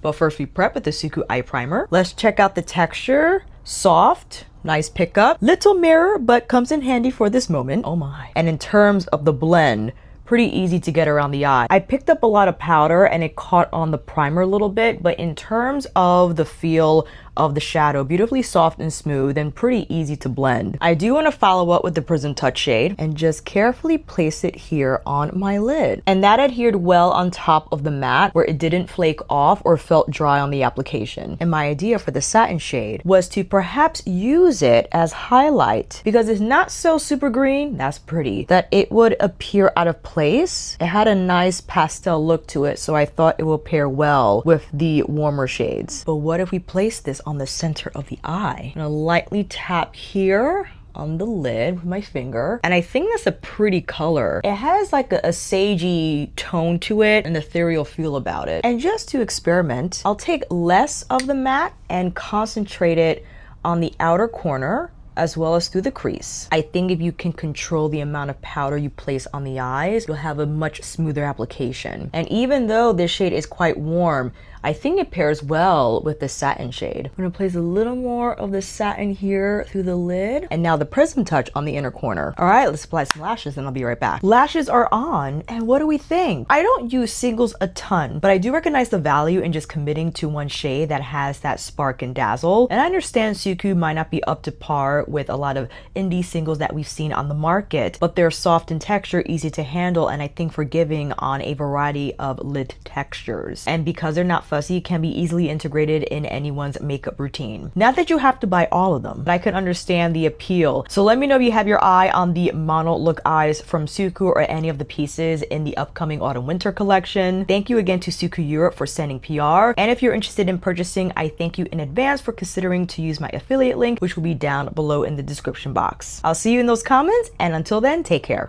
But first we prep with the Suqqu eye primer. Let's check out the texture. Soft, nice pickup. Little mirror, but comes in handy for this moment. Oh my. And in terms of the blend, pretty easy to get around the eye. I picked up a lot of powder and it caught on the primer a little bit, but in terms of the feel of the shadow, beautifully soft and smooth and pretty easy to blend. I do want to follow up with the Prism Touch shade and just carefully place it here on my lid. And that adhered well on top of the matte where it didn't flake off or felt dry on the application. And my idea for the satin shade was to perhaps use it as highlight because it's not so super green, that's pretty, that it would appear out of place. It had a nice pastel look to it, so I thought it will pair well with the warmer shades. But what if we place this on the center of the eye? I'm gonna lightly tap here on the lid with my finger, and I think that's a pretty color. It has like a sagey tone to it, an ethereal feel about it. And just to experiment, I'll take less of the matte and concentrate it on the outer corner as well as through the crease. I think if you can control the amount of powder you place on the eyes, you'll have a much smoother application. And even though this shade is quite warm, I think it pairs well with the satin shade. I'm gonna place a little more of the satin here through the lid. And now the Prism Touch on the inner corner. All right, let's apply some lashes and I'll be right back. Lashes are on, and what do we think? I don't use singles a ton, but I do recognize the value in just committing to one shade that has that spark and dazzle. And I understand Suqqu might not be up to par with a lot of indie singles that we've seen on the market, but they're soft in texture, easy to handle, and I think forgiving on a variety of lid textures. And because they're not fussy, can be easily integrated in anyone's makeup routine. Not that you have to buy all of them, but I can understand the appeal. So let me know if you have your eye on the mono look eyes from Suqqu or any of the pieces in the upcoming autumn winter collection. Thank you again to Suqqu Europe for sending PR. And if you're interested in purchasing, I thank you in advance for considering to use my affiliate link, which will be down below in the description box. I'll see you in those comments, and until then, take care.